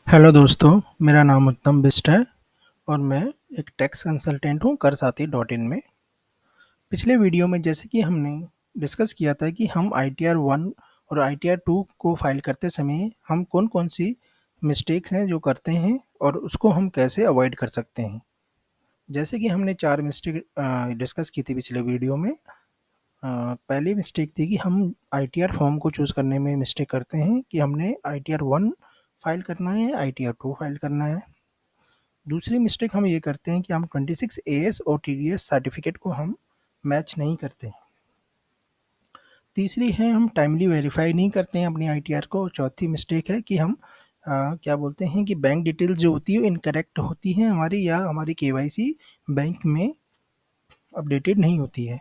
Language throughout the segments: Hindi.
हेलो दोस्तों, मेरा नाम उत्तम बिष्ट है और मैं एक टैक्स कंसल्टेंट हूँ करसाती डॉट इन में। पिछले वीडियो में जैसे कि हमने डिस्कस किया था कि हम ITR 1 और ITR 2 को फाइल करते समय हम कौन-कौन सी मिस्टेक्स हैं जो करते हैं और उसको हम कैसे अवॉइड कर सकते हैं। जैसे कि हमने 4 मिस्टेक डिस्कस की थी पिछले वीडियो में। पहली मिस्टेक थी कि हम ITR फॉर्म को चूज़ करने में मिस्टेक करते हैं कि हमने ITR 1 फाइल करना है, ITR 2 फाइल करना है। दूसरी मिस्टेक हम ये करते हैं कि हम 26 एएस और टीडीएस सर्टिफिकेट को हम मैच नहीं करते हैं। तीसरी है हम टाइमली वेरीफाई नहीं करते हैं अपनी आईटीआर को। चौथी मिस्टेक है कि हम क्या बोलते हैं कि बैंक डिटेल्स जो होती है वो इनकरेक्ट होती हैं हमारी, या हमारी केवाईसी बैंक में अपडेटेड नहीं होती है।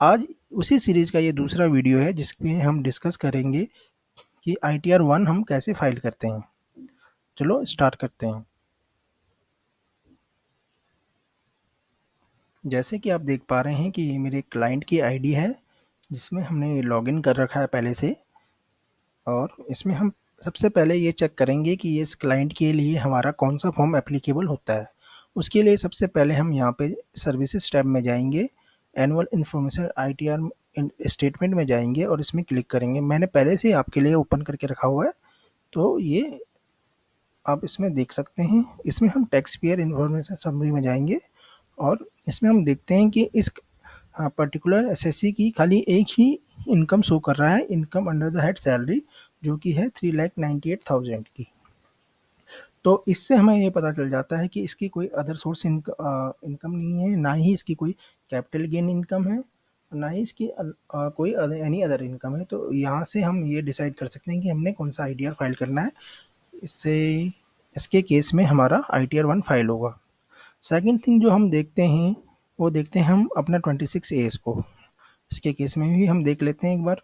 आज उसी सीरीज़ का ये दूसरा वीडियो है जिसमें हम डिस्कस करेंगे कि ITR 1 हम कैसे फाइल करते हैं। चलो स्टार्ट करते हैं। जैसे कि आप देख पा रहे हैं कि ये मेरे क्लाइंट की आईडी है जिसमें हमने लॉगिन कर रखा है पहले से, और इसमें हम सबसे पहले ये चेक करेंगे कि इस क्लाइंट के लिए हमारा कौन सा फॉर्म एप्लीकेबल होता है। उसके लिए सबसे पहले हम यहाँ पे सर्विसेज टैब में जाएंगे, एनुअल इन्फॉर्मेशन ITR स्टेटमेंट में जाएंगे और इसमें क्लिक करेंगे। मैंने पहले से आपके लिए ओपन करके रखा हुआ है, तो ये आप इसमें देख सकते हैं। इसमें हम टैक्स पेयर इन्फॉर्मेशन समरी में जाएंगे और इसमें हम देखते हैं कि इस पर्टिकुलर एसएससी की खाली एक ही इनकम शो कर रहा है, income under the head salary, जो कि है 3,98,000 की। तो इससे हमें ये पता चल जाता है कि इसकी कोई अदर सोर्स इनकम नहीं है, ना ही इसकी कोई कैपिटल गेन इनकम है, ना ही इसकी कोई एनी अदर इनकम है। तो यहाँ से हम ये डिसाइड कर सकते हैं कि हमने कौन सा ITR फाइल करना है। इससे इसके केस में हमारा ITR 1 फाइल होगा। सेकंड थिंग जो हम देखते हैं वो देखते हैं हम अपना 26 एस को। इसके केस में भी हम देख लेते हैं एक बार।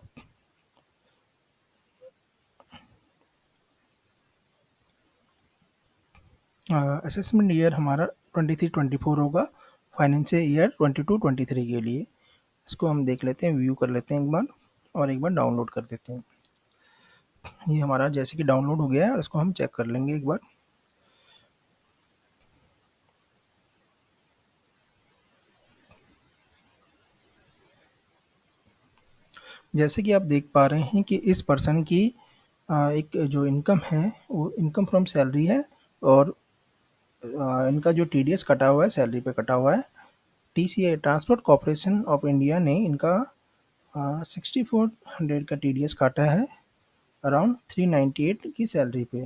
असेसमेंट ईयर हमारा 23-24 होगा, फाइनेंशियल ईयर 22-23 के लिए। इसको हम देख लेते हैं, व्यू कर लेते हैं एक बार और एक बार डाउनलोड कर देते हैं। ये हमारा जैसे कि डाउनलोड हो गया है और इसको हम चेक कर लेंगे एक बार। जैसे कि आप देख पा रहे हैं कि इस पर्सन की एक जो इनकम है वो इनकम फ्रॉम सैलरी है, और इनका जो TDS कटा हुआ है सैलरी पे कटा हुआ है। TCI transport corporation of India ने इनका 6400 का TDS काटा है अराउंड 398 की सैलरी पे।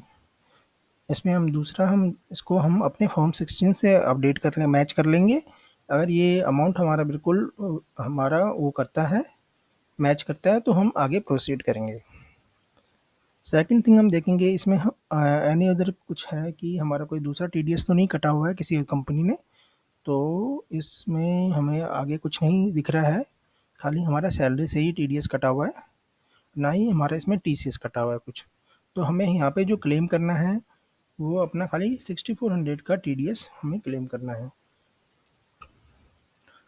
इसमें हम दूसरा हम इसको हम अपने फॉर्म 16 से अपडेट कर लें, मैच कर लेंगे। अगर ये अमाउंट हमारा बिल्कुल हमारा वो करता है, मैच करता है, तो हम आगे प्रोसीड करेंगे। सेकंड थिंग हम देखेंगे इसमें हम एनी अदर कुछ है कि हमारा कोई दूसरा TDS तो नहीं कटा हुआ है किसी कंपनी ने। तो इसमें हमें आगे कुछ नहीं दिख रहा है, खाली हमारा सैलरी से ही TDS कटा हुआ है, ना ही हमारा इसमें TCS कटा हुआ है कुछ। तो हमें यहाँ पे जो क्लेम करना है वो अपना खाली 6400 का TDS हमें क्लेम करना है।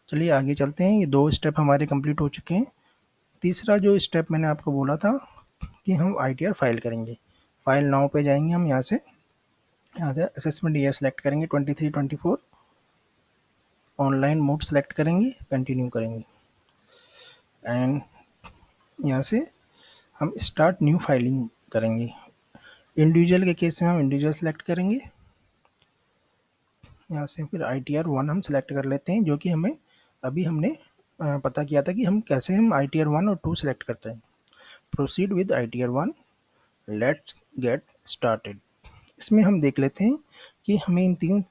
चलिए आगे चलते हैं। ये 2 स्टेप हमारे कंप्लीट हो चुके हैं। तीसरा जो स्टेप मैंने आपको बोला था कि हम ITR फाइल करेंगे। फाइल नाउ पे जाएंगे हम, यहाँ से असेसमेंट ईयर सेलेक्ट करेंगे 23-24, ऑनलाइन मोड सेलेक्ट करेंगे, कंटिन्यू करेंगे, एंड यहाँ से हम स्टार्ट न्यू फाइलिंग करेंगे। इंडिविजुअल के केस में हम इंडिविजुअल सेलेक्ट करेंगे। यहाँ से फिर ITR 1 हम सेलेक्ट कर लेते हैं, जो कि हमें अभी हमने पता किया था कि हम कैसे हम ITR 1 और 2 सेलेक्ट करते हैं। Proceed with ITR 1, let's get started. इसमें हम देख लेते हैं कि हमें इन 3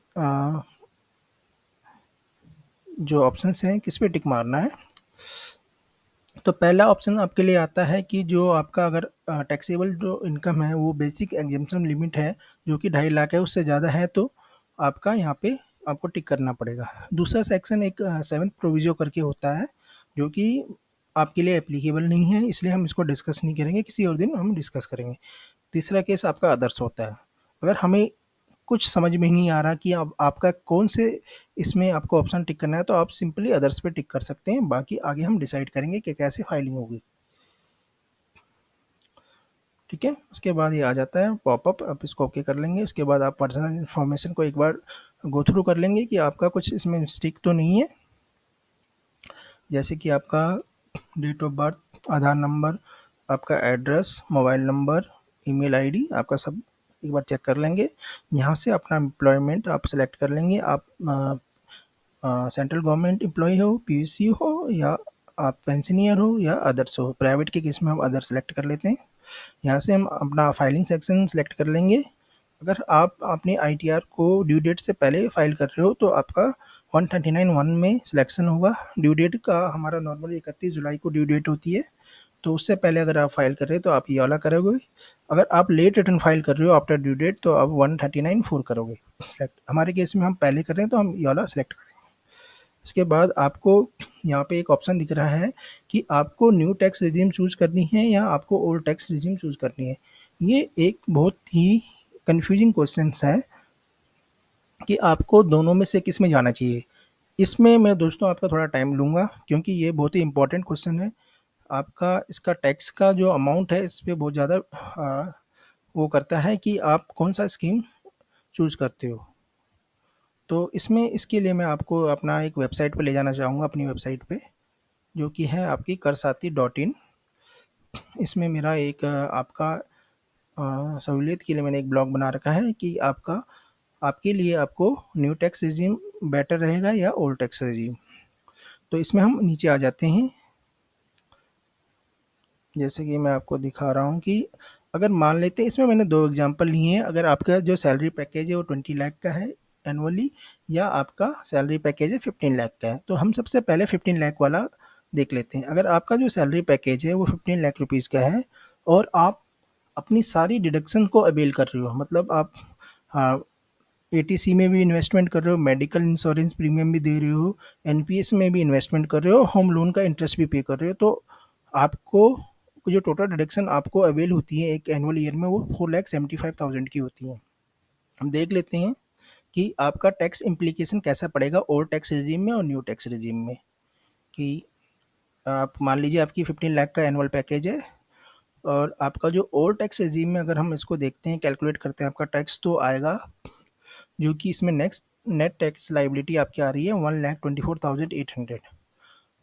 जो ऑप्शंस हैं किस पे टिक मारना है। तो पहला ऑप्शन आपके लिए आता है कि जो आपका अगर टैक्सेबल जो इनकम है वो बेसिक एग्जेम्पशन लिमिट है जो कि 2.5 लाख है, उससे ज़्यादा है तो आपका यहाँ पे आपको टिक करना पड़ेगा। दूसरा सेक्शन एक 7th प्रोविजो करके होता है जो कि आपके लिए एप्लीकेबल नहीं है, इसलिए हम इसको डिस्कस नहीं करेंगे, किसी और दिन हम डिस्कस करेंगे। तीसरा केस आपका अदर्स होता है। अगर हमें कुछ समझ में नहीं आ रहा कि अब आपका कौन से इसमें आपको ऑप्शन टिक करना है, तो आप सिंपली अदर्स पे टिक कर सकते हैं। बाकी आगे हम डिसाइड करेंगे कि कैसे फाइलिंग होगी। ठीक है। उसके बाद ये आ जाता है पॉपअप, आप इसको ओके कर लेंगे। उसके बाद आप पर्सनल इन्फॉर्मेशन को एक बार गो थ्रू कर लेंगे कि आपका कुछ इसमें मिस्टेक तो नहीं है, जैसे कि आपका date of birth, Aadhaar number, आपका address, mobile number, email ID, आपका सब एक बार चेक कर लेंगे। यहाँ से अपना एम्प्लॉयमेंट आप सेलेक्ट कर लेंगे। आप सेंट्रल गवर्नमेंट एम्प्लॉय हो, पीएससी हो, या आप पेंशनियर हो, या अदर्स हो। प्राइवेट के केस में हम अदर सेलेक्ट कर लेते हैं। यहाँ से हम अपना फाइलिंग सेक्शन सेलेक्ट कर लेंगे। अगर आप अपनी आईटीआर को ड्यू डेट से पहले फाइल कर रहे हो तो आपका 139(1) में सिलेक्शन होगा। ड्यू डेट का हमारा नॉर्मली 31 जुलाई को ड्यू डेट होती है, तो उससे पहले अगर आप फाइल कर रहे हो तो आप ये वाला करोगे। अगर आप लेट रिटर्न फाइल कर रहे हो आफ्टर ड्यू डेट तो आप 139(4) करोगे सेलेक्ट। हमारे केस में हम पहले कर रहे हैं तो हम ये वाला सेलेक्ट करेंगे। इसके बाद आपको यहाँ पे एक ऑप्शन दिख रहा है कि आपको न्यू टैक्स रिजीम चूज करनी है या आपको ओल्ड टैक्स रिजीम चूज करनी है। ये एक बहुत ही कंफ्यूजिंग क्वेश्चन है कि आपको दोनों में से किस में जाना चाहिए। इसमें मैं दोस्तों आपका थोड़ा टाइम लूँगा क्योंकि ये बहुत ही इम्पोर्टेंट क्वेश्चन है। आपका इसका टैक्स का जो अमाउंट है इस पे बहुत ज़्यादा वो करता है कि आप कौन सा स्कीम चूज़ करते हो। तो इसमें इसके लिए मैं आपको अपना एक वेबसाइट पे ले जाना चाहूँगा, अपनी वेबसाइट पे, जो कि है आपकी करसाती.in। इसमें मेरा एक आपका सहूलियत के लिए मैंने एक ब्लॉग बना रखा है कि आपके लिए आपको न्यू टैक्स रिजीम बेटर रहेगा या ओल्ड टैक्स रिजीम। तो इसमें हम नीचे आ जाते हैं। जैसे कि मैं आपको दिखा रहा हूँ कि अगर मान लेते हैं, इसमें मैंने 2 एग्ज़ाम्पल लिए हैं। अगर आपका जो सैलरी पैकेज है वो 20 लाख का है एनुअली, या आपका सैलरी पैकेज है 15 लाख का है, तो हम सबसे पहले 15 लाख वाला देख लेते हैं। अगर आपका जो सैलरी पैकेज है वो 15 लाख रुपीज़ का है और आप अपनी सारी डिडक्शन को अवेल कर रहे हो, मतलब आप हाँ, एटीसी में भी इन्वेस्टमेंट कर रहे हो, मेडिकल इंश्योरेंस प्रीमियम भी दे रहे हो, एनपीएस में भी इन्वेस्टमेंट कर रहे हो, होम लोन का इंटरेस्ट भी पे कर रहे हो, तो आपको जो टोटल डिडक्शन आपको अवेल होती है एक एनुअल ईयर में वो 4,75,000 की होती है। हम देख लेते हैं कि आपका टैक्स इम्प्लीकेशन कैसा पड़ेगा ओल्ड टैक्स रिजीम में और न्यू टैक्स रिजीम में। कि आप मान लीजिए आपकी 15 लाख का एनुअल पैकेज है और आपका जो ओल्ड टैक्स रिजीम में अगर हम इसको देखते हैं, कैलकुलेट करते हैं, आपका टैक्स तो आएगा जो कि इसमें नेक्स्ट नेट टैक्स लाइबिलिटी आपकी आ रही है 1,24,800,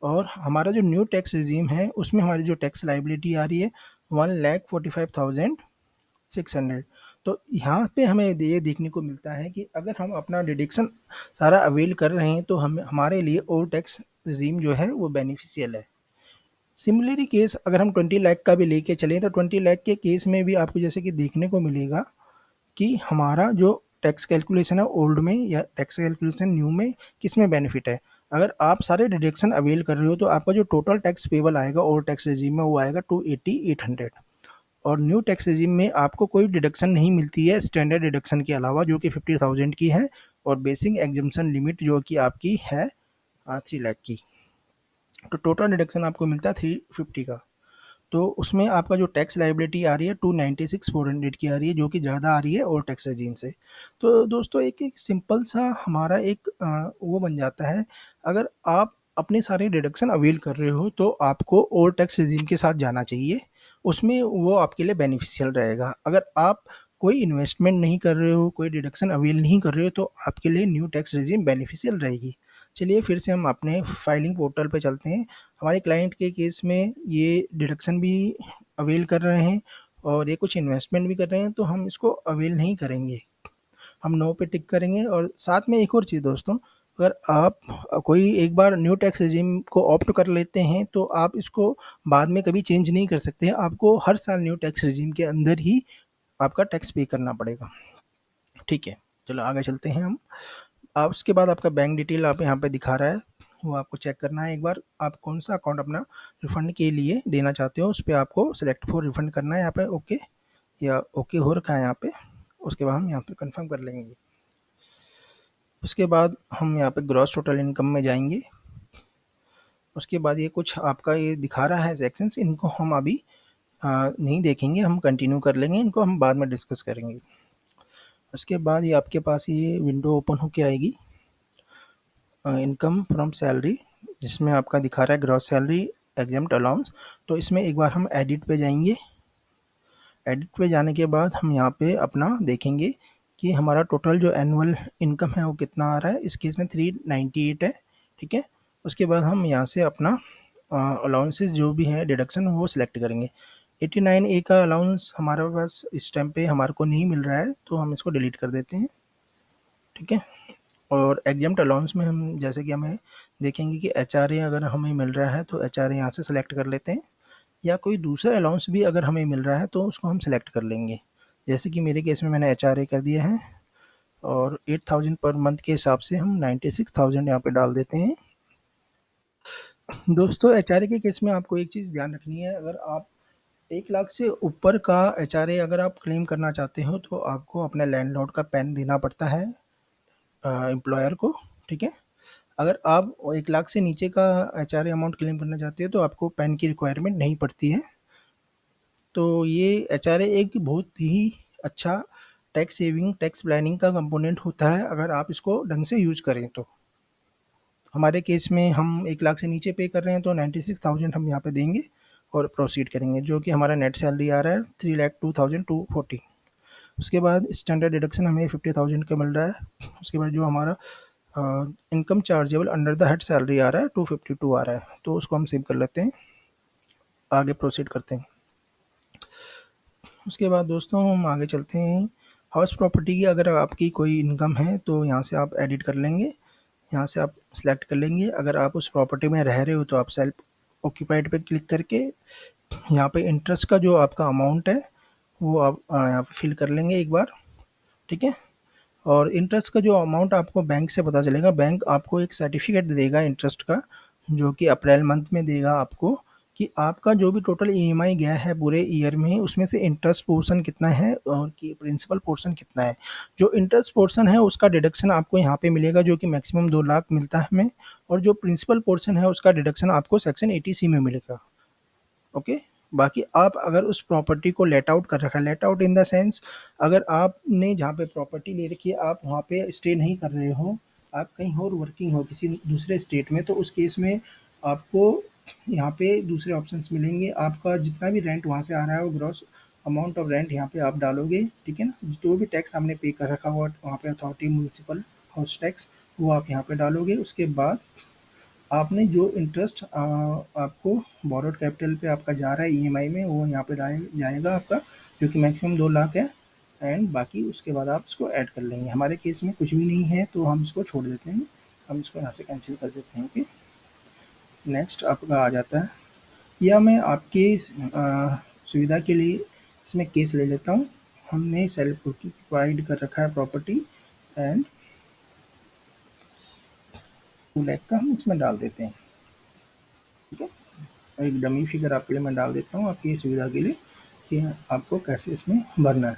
और हमारा जो न्यू टैक्स रिजीम है उसमें हमारी जो टैक्स लाइबिलिटी आ रही है 1,45,600। तो यहाँ पे हमें ये देखने को मिलता है कि अगर हम अपना डिडक्शन सारा अवेल कर रहे हैं तो हम हमारे लिए ओल्ड टैक्स रिजीम जो है वो बेनिफिशियल है। सिमिलरली केस अगर हम 20 लाख का भी लेके चलें तो 20 लाख के केस में भी आपको जैसे कि देखने को मिलेगा कि हमारा जो टैक्स कैलकुलेशन है ओल्ड में या टैक्स कैलकुलेशन न्यू में किस में बेनिफिट है। अगर आप सारे डिडक्शन अवेल कर रहे हो तो आपका जो टोटल टैक्स पेबल आएगा ओल्ड टैक्स रेजिम में वो आएगा 280,800, और न्यू टैक्स रेजिम में आपको कोई डिडक्शन नहीं मिलती है स्टैंडर्ड डिडक्शन के अलावा जो कि 50,000 की है, और बेसिक एग्जम्पशन लिमिट जो कि आपकी है 3 लाख की। तो टोटल डिडक्शन आपको मिलता है 350 का। तो उसमें आपका जो टैक्स लायबिलिटी आ रही है 296,400 की आ रही है, जो कि ज़्यादा आ रही है ओल्ड टैक्स रेजिम से। तो दोस्तों एक सिंपल सा हमारा एक वो बन जाता है, अगर आप अपने सारे डिडक्शन अवेल कर रहे हो तो आपको ओल्ड टैक्स रेजिम के साथ जाना चाहिए, उसमें वो आपके लिए बेनिफिशियल रहेगा। अगर आप कोई इन्वेस्टमेंट नहीं कर रहे हो, कोई डिडक्शन अवेल नहीं कर रहे हो तो आपके लिए न्यू टैक्स रेजिम बेनिफिशियल रहेगी। चलिए फिर से हम अपने फाइलिंग पोर्टल पे चलते हैं। हमारे क्लाइंट के केस में ये डिडक्शन भी अवेल कर रहे हैं और ये कुछ इन्वेस्टमेंट भी कर रहे हैं, तो हम इसको अवेल नहीं करेंगे, हम नो पे टिक करेंगे। और साथ में एक और चीज़ दोस्तों, अगर आप कोई एक बार न्यू टैक्स रेजिम को ऑप्ट कर लेते हैं तो आप इसको बाद में कभी चेंज नहीं कर सकते हैं, आपको हर साल न्यू टैक्स रेजिम के अंदर ही आपका टैक्स पे करना पड़ेगा। ठीक है, चलो आगे चलते हैं हम। आप उसके बाद आपका बैंक डिटेल आप यहाँ पे दिखा रहा है, वो आपको चेक करना है एक बार, आप कौन सा अकाउंट अपना रिफंड के लिए देना चाहते हो, उस पर आपको सेलेक्ट फॉर रिफंड करना है यहाँ पे, ओके या ओके हो रखा है यहाँ पे। उसके बाद हम यहाँ पे कंफर्म कर लेंगे। उसके बाद हम यहाँ पे ग्रॉस टोटल इनकम में जाएंगे। उसके बाद ये कुछ आपका ये दिखा रहा है सेक्शंस, इनको हम अभी नहीं देखेंगे, हम कंटिन्यू कर लेंगे, इनको हम बाद में डिस्कस करेंगे। उसके बाद ये आपके पास ये विंडो ओपन होके आएगी, इनकम फ्रॉम सैलरी, जिसमें आपका दिखा रहा है ग्रॉस सैलरी एग्जम्प्ट अलाउंस। तो इसमें एक बार हम एडिट पे जाएंगे। एडिट पे जाने के बाद हम यहाँ पे अपना देखेंगे कि हमारा टोटल जो एनुअल इनकम है वो कितना आ रहा है। इस केस में 398 है, ठीक है। उसके बाद हम यहाँ से अपना अलाउंसेस जो भी है डिडक्शन वो सिलेक्ट करेंगे। 89 ए का अलाउंस हमारे पास इस टाइम पे हमारे को नहीं मिल रहा है, तो हम इसको डिलीट कर देते हैं, ठीक है। और एग्जाम्प्ट अलाउंस में हम जैसे कि हमें देखेंगे कि एचआरए अगर हमें मिल रहा है तो एचआरए यहाँ से सेलेक्ट कर लेते हैं, या कोई दूसरा अलाउंस भी अगर हमें मिल रहा है तो उसको हम सेलेक्ट कर लेंगे। जैसे कि मेरे केस में मैंने एचआरए कर दिया है, और 8000 पर मंथ के हिसाब से हम 96,000 यहाँ पे डाल देते हैं। दोस्तों एचआरए के केस में आपको एक चीज़ ध्यान रखनी है, अगर आप 1 लाख से ऊपर का एचआरए अगर आप क्लेम करना चाहते हो तो आपको अपने लैंडलॉर्ड का पैन देना पड़ता है एम्प्लॉयर को, ठीक है। अगर आप 1 लाख से नीचे का एचआरए अमाउंट क्लेम करना चाहते हो तो आपको पैन की रिक्वायरमेंट नहीं पड़ती है। तो ये एचआरए एक बहुत ही अच्छा टैक्स सेविंग, टैक्स प्लानिंग का कंपोनेंट होता है अगर आप इसको ढंग से यूज़ करें तो। हमारे केस में हम 1 लाख से नीचे पे कर रहे हैं तो 96,000 हम यहाँ पे देंगे और प्रोसीड करेंगे, जो कि हमारा नेट सैलरी आ रहा है 3,02,240। उसके बाद स्टैंडर्ड डिडक्शन हमें 50,000 का मिल रहा है। उसके बाद जो हमारा income chargeable under the head salary आ रहा है 252 आ रहा है, तो उसको हम सेव कर लेते हैं, आगे प्रोसीड करते हैं। उसके बाद दोस्तों हम आगे चलते हैं। हाउस प्रॉपर्टी की अगर आपकी कोई इनकम है तो यहाँ से आप एडिट कर लेंगे, यहाँ से आप सेलेक्ट कर लेंगे। अगर आप उस प्रॉपर्टी में रह रहे हो तो आप सेल्फ ऑक्यूपाइड पे क्लिक करके यहाँ पे इंटरेस्ट का जो आपका अमाउंट है वो आप यहाँ पे फिल कर लेंगे एक बार, ठीक है। और इंटरेस्ट का जो अमाउंट आपको बैंक से पता चलेगा, बैंक आपको एक सर्टिफिकेट देगा इंटरेस्ट का, जो कि अप्रैल मंथ में देगा आपको, कि आपका जो भी टोटल ईएमआई गया है पूरे ईयर में उसमें से इंटरेस्ट पोर्शन कितना है और कि प्रिंसिपल पोर्शन कितना है। जो इंटरेस्ट पोर्शन है उसका डिडक्शन आपको यहाँ पे मिलेगा, जो कि मैक्सिमम 2 लाख मिलता है हमें, और जो प्रिंसिपल पोर्शन है उसका डिडक्शन आपको सेक्शन 80C में मिलेगा, ओके। बाकी आप अगर उस प्रॉपर्टी को लेट आउट कर रखा है, let out in the sense अगर आपने जहाँ पे प्रॉपर्टी ले रखी है आप वहाँ पे स्टे नहीं कर रहे हो, आप कहीं और वर्किंग हो किसी दूसरे स्टेट में, तो उस केस में आपको यहाँ पे दूसरे ऑप्शंस मिलेंगे। आपका जितना भी रेंट वहाँ से आ रहा है वो ग्रॉस अमाउंट ऑफ रेंट यहाँ पे आप डालोगे, ठीक है ना। जो भी टैक्स आपने पे कर रखा हुआ वहाँ पे अथॉरिटी म्यूनसिपल हाउस टैक्स वो आप यहाँ पे डालोगे। उसके बाद आपने जो इंटरेस्ट आपको बोरोड कैपिटल पे आपका जा रहा है ईएमआई में वो यहाँ पे जाएगा आपका, जो कि मैक्सिमम 2 लाख है। एंड बाकी उसके बाद आप इसको ऐड कर लेंगे। हमारे केस में कुछ भी नहीं है तो हम इसको छोड़ देते हैं, हम इसको यहाँ से कैंसिल कर देते हैं, ओके। नेक्स्ट आपका आ जाता है, या मैं आपके सुविधा के लिए इसमें केस ले लेता हूँ। हमने सेल्फ प्रोवाइड कर रखा है प्रॉपर्टी एंड 2 लाख का हम इसमें डाल देते हैं, ठीक है। एक डमी फिगर आपके लिए मैं डाल देता हूँ आपकी सुविधा के लिए कि आपको कैसे इसमें भरना है,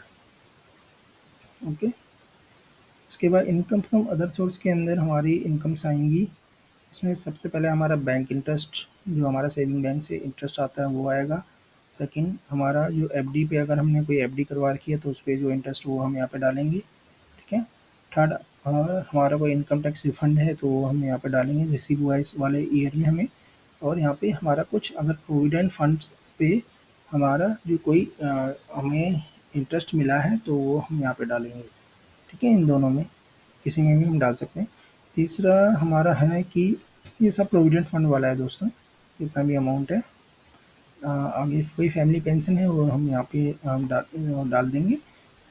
ओके। उसके बाद इनकम फ्रॉम अदर सोर्स के अंदर हमारी इनकम्स आएंगी। इसमें सबसे पहले हमारा बैंक इंटरेस्ट, जो हमारा सेविंग बैंक से इंटरेस्ट आता है वो आएगा। सेकंड हमारा जो एफडी पे अगर हमने कोई एफडी करवा रखी है तो उस पर जो इंटरेस्ट वो हम यहाँ पे डालेंगे, ठीक है। थर्ड हमारा कोई इनकम टैक्स रिफंड है तो वो हम यहाँ पे डालेंगे रिसीव वाइज वाले ईयर में हमें। और यहाँ पे हमारा कुछ अगर प्रोविडेंट फंड्स पे हमारा जो कोई हमें इंटरेस्ट मिला है तो वो हम यहाँ पे डालेंगे, ठीक है। इन दोनों में किसी में भी हम डाल सकते हैं। तीसरा हमारा है कि ये सब प्रोविडेंट फंड वाला है दोस्तों, जितना भी अमाउंट है। आगे कोई फैमिली पेंशन है वो हम यहाँ पे डाल देंगे।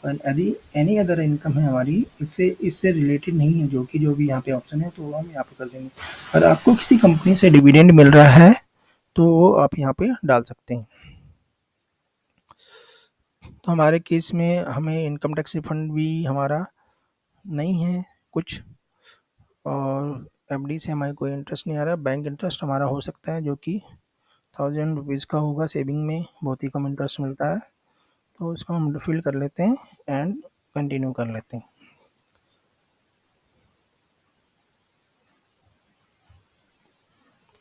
और यदि एनी अदर इनकम है हमारी इससे इससे रिलेटेड नहीं है, जो कि जो भी यहाँ पे ऑप्शन है तो वो हम यहाँ पे कर देंगे। और आपको किसी कंपनी से डिविडेंड मिल रहा है तो वो आप यहाँ पे डाल सकते हैं। तो हमारे केस में हमें इनकम टैक्स रिफंड भी हमारा नहीं है कुछ, और एफडी से हमारे कोई इंटरेस्ट नहीं आ रहा। बैंक इंटरेस्ट हमारा हो सकता है जो कि 1000 रुपीज़ का होगा, सेविंग में बहुत ही कम इंटरेस्ट मिलता है, तो इसको हम फिल कर लेते हैं एंड कंटिन्यू कर लेते हैं,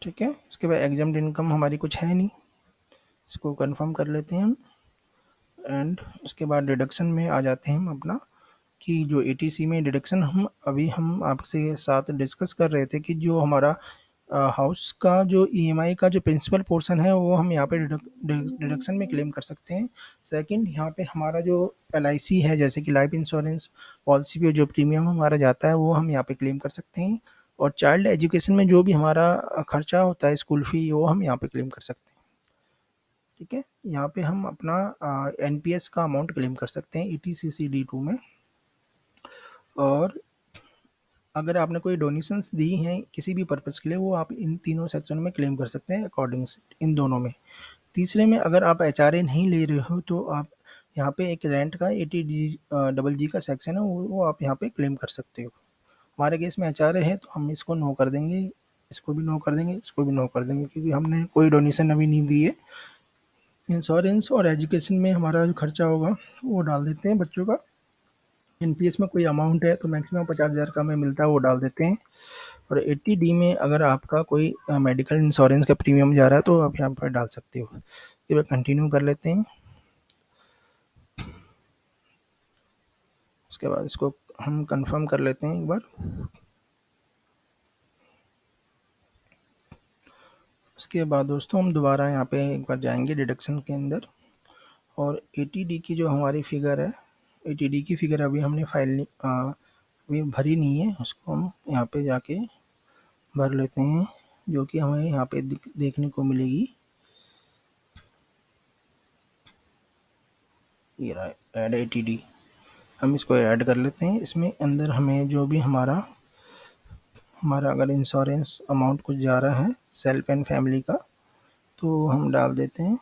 ठीक है। इसके बाद एग्जाम्ड इनकम हमारी कुछ है नहीं, इसको कंफर्म कर लेते हैं हम। एंड उसके बाद डिडक्शन में आ जाते हैं हम अपना, कि जो एटीसी में डिडक्शन हम अभी हम आपसे साथ डिस्कस कर रहे थे कि जो हमारा हाउस का जो ईएमआई का जो प्रिंसिपल पोर्शन है वो हम यहाँ पे डिडक्शन में क्लेम कर सकते हैं। सेकंड, यहाँ पे हमारा जो एलआईसी है, जैसे कि लाइफ इंश्योरेंस पॉलिसी पे जो प्रीमियम हमारा जाता है वो हम यहाँ पे क्लेम कर सकते हैं। और चाइल्ड एजुकेशन में जो भी हमारा खर्चा होता है स्कूल फी, वो हम यहाँ पे क्लेम कर सकते हैं। ठीक है, यहाँ पे हम अपना एनपीएस का अमाउंट क्लेम कर सकते हैं ईटीसीसी-डी2 में। और अगर आपने कोई डोनेशंस दी हैं किसी भी पर्पज़ के लिए, वो आप इन तीनों सेक्शन में क्लेम कर सकते हैं अकॉर्डिंग से, इन दोनों में। तीसरे में अगर आप एचआरए नहीं ले रहे हो तो आप यहाँ पे एक रेंट का एटीडी डबल जी का सेक्शन है, वो आप यहाँ पे क्लेम कर सकते हो। हमारे केस में एचआरए है तो हम इसको नो कर देंगे, इसको भी नो कर देंगे, इसको भी नो कर देंगे, क्योंकि हमने कोई डोनेशन अभी नहीं दी है। इंश्योरेंस और एजुकेशन में हमारा जो खर्चा होगा वो डाल देते हैं बच्चों का। एनपीएस में कोई अमाउंट है तो मैक्सिमम 50,000 का हमें मिलता है, वो डाल देते हैं। और 80D में अगर आपका कोई मेडिकल इंश्योरेंस का प्रीमियम जा रहा है तो आप यहाँ पर डाल सकते हो। तो कंटिन्यू कर लेते हैं। उसके बाद इसको हम कंफर्म कर लेते हैं एक बार। उसके बाद दोस्तों हम दोबारा यहाँ पे एक बार जाएंगे डिडक्शन के अंदर, और 80D की जो हमारी फिगर है, 80D की फिगर अभी हमने अभी भरी नहीं है, उसको हम यहाँ पे जाके भर लेते हैं, जो कि हमें यहाँ पे देखने को मिलेगी। ये रहा ऐड 80D, हम इसको ऐड कर लेते हैं। इसमें अंदर हमें जो भी हमारा अगर इंश्योरेंस अमाउंट कुछ जा रहा है सेल्फ एंड फैमिली का, तो हम डाल देते हैं।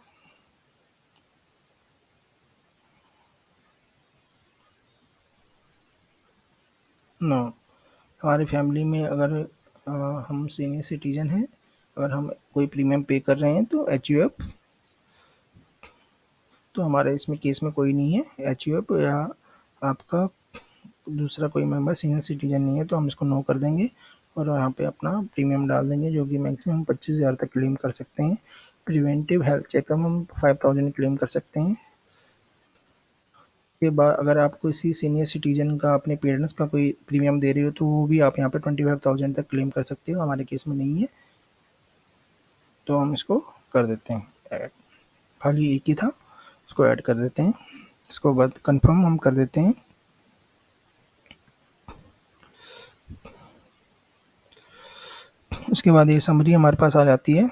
नो, हमारी फैमिली में अगर हम सीनियर सिटीजन हैं, अगर हम कोई प्रीमियम पे कर रहे हैं तो एचयूएफ, तो हमारे इसमें केस में कोई नहीं है एचयूएफ, या आपका दूसरा कोई मेंबर सीनियर सिटीजन नहीं है, तो हम इसको नो कर देंगे और यहाँ पे अपना प्रीमियम डाल देंगे, जो कि मैक्सिमम 25,000 तक क्लेम कर सकते हैं। प्रिवेंटिव हेल्थ चेकअप हम 5,000 क्लेम कर सकते हैं। के बाद अगर आप किसी सीनियर सिटीजन का अपने पेरेंट्स का कोई प्रीमियम दे रहे हो तो वो भी आप यहाँ पे 25,000 तक क्लेम कर सकते हो। हमारे केस में नहीं है तो हम इसको कर देते हैं ऐड, खाली एक ही था, इसको ऐड कर देते हैं। इसको बाद कंफर्म हम कर देते हैं। उसके बाद ये समरी हमारे पास आ जाती है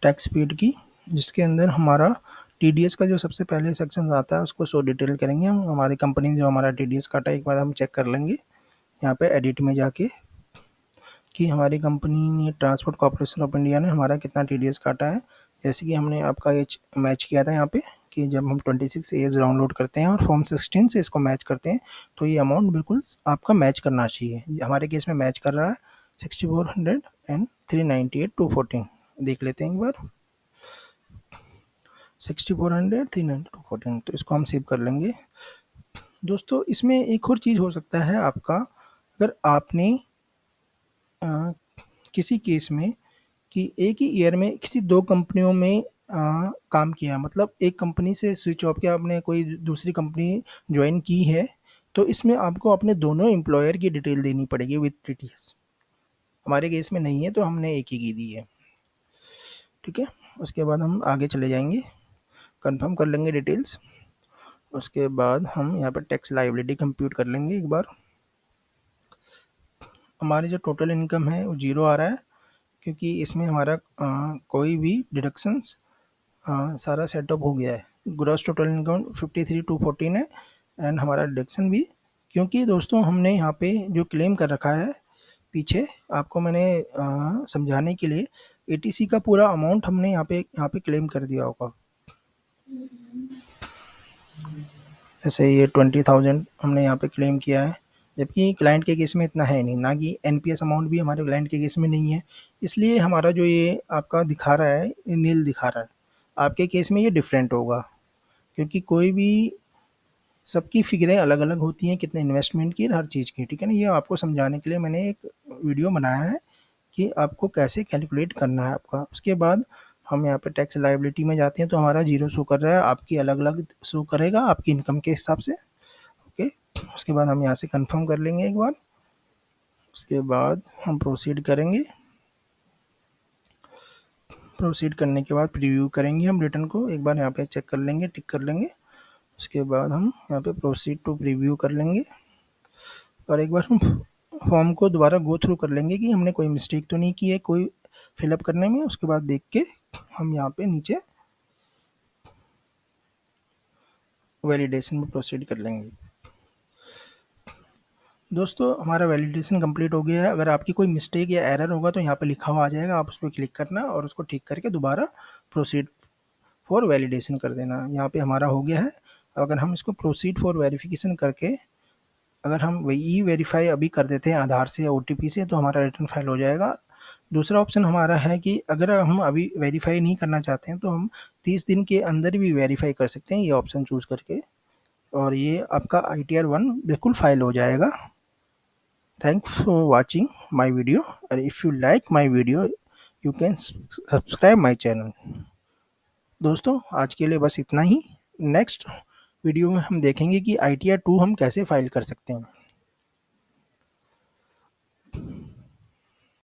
टैक्स पेड की, जिसके अंदर हमारा टीडीएस का जो सबसे पहले सेक्शन आता है उसको शो डिटेल करेंगे हम। हमारी कंपनी जो हमारा टीडीएस काटा एक बार हम चेक कर लेंगे यहाँ पे एडिट में जाके, कि हमारी कंपनी ने ट्रांसपोर्ट कॉर्पोरेशन ऑफ इंडिया ने हमारा कितना टीडीएस काटा है। जैसे कि हमने आपका ये मैच किया था यहाँ पे, कि जब हम 26 एज डाउनलोड करते हैं और फॉर्म 16 से इसको मैच करते हैं तो ये अमाउंट बिल्कुल आपका मैच करना चाहिए। हमारे केस में मैच कर रहा है 6400 एंड 398 214। देख लेते हैं एक बार, 6400 398 214, तो इसको हम सेव कर लेंगे। दोस्तों इसमें एक और चीज़ हो सकता है आपका, अगर आपने किसी केस में कि एक ही ईयर में किसी 2 कंपनियों में काम किया, मतलब एक कंपनी से स्विच ऑफ किया, आपने कोई दूसरी कंपनी जॉइन की है, तो इसमें आपको अपने दोनों एम्प्लॉयर की डिटेल देनी पड़ेगी विद टीटीएस। हमारे केस में नहीं है तो हमने एक ही की दी है। ठीक है, उसके बाद हम आगे चले जाएंगे, कंफर्म कर लेंगे डिटेल्स। उसके बाद हम यहाँ पर टैक्स लायबिलिटी कंप्यूट कर लेंगे एक बार। हमारी जो टोटल इनकम है वो 0 आ रहा है, क्योंकि इसमें हमारा कोई भी डिडक्शंस सारा सेटअप हो गया है। ग्रॉस टोटल इनकम 53,214 है, एंड हमारा डिडक्शन भी, क्योंकि दोस्तों हमने यहाँ पे जो क्लेम कर रखा है पीछे, आपको मैंने समझाने के लिए एटीसी का पूरा अमाउंट हमने यहाँ पे क्लेम कर दिया होगा। जैसे ये 20,000 हमने यहाँ पे क्लेम किया है, जबकि क्लाइंट के केस में इतना है नहीं, ना कि एनपीएस अमाउंट भी हमारे क्लाइंट के केस में नहीं है, इसलिए हमारा जो ये आपका दिखा रहा है ये नील दिखा रहा है। आपके केस में ये डिफरेंट होगा, क्योंकि कोई भी सबकी फिगरें अलग अलग होती हैं, कितने इन्वेस्टमेंट की, हर चीज़ की। ठीक है ना, ये आपको समझाने के लिए मैंने एक वीडियो बनाया है कि आपको कैसे कैलकुलेट करना है आपका। उसके बाद हम यहाँ पे टैक्स लायबिलिटी में जाते हैं तो हमारा 0 शो कर रहा है, आपकी अलग अलग शो करेगा आपकी इनकम के हिसाब से। ओके, उसके बाद हम यहाँ से कंफर्म कर लेंगे एक बार। उसके बाद हम प्रोसीड करेंगे। प्रोसीड करने के बाद प्रीव्यू करेंगे हम रिटर्न को, एक बार यहाँ पे चेक कर लेंगे, टिक कर लेंगे। उसके बाद हम यहाँ पे प्रोसीड टू प्रीव्यू कर लेंगे और एक बार हम फॉर्म को दोबारा गो थ्रू कर लेंगे कि हमने कोई मिस्टेक तो नहीं की है कोई फिलअप करने में। उसके बाद देख के हम यहाँ पे नीचे वैलिडेशन में प्रोसीड कर लेंगे। दोस्तों हमारा वैलिडेशन कंप्लीट हो गया है। अगर आपकी कोई मिस्टेक या एरर होगा तो यहाँ पे लिखा हुआ आ जाएगा, आप उस पर क्लिक करना और उसको ठीक करके दोबारा प्रोसीड फॉर वैलिडेशन कर देना। यहाँ पे हमारा हो गया है। अगर हम इसको प्रोसीड फॉर वेरिफिकेशन करके अगर हम वही वेरीफाई अभी कर देते हैं आधार से या OTP से, तो हमारा रिटर्न फाइल हो जाएगा। दूसरा ऑप्शन हमारा है कि अगर हम अभी वेरीफाई नहीं करना चाहते हैं तो हम 30 दिन के अंदर भी वेरीफाई कर सकते हैं ये ऑप्शन चूज़ करके, और ये आपका ITR 1 बिल्कुल फाइल हो जाएगा। Thanks for watching my video, and if you like my video you can subscribe my channel। दोस्तों आज के लिए बस इतना ही। नेक्स्ट वीडियो में हम देखेंगे कि ITR 2 हम कैसे फाइल कर सकते हैं।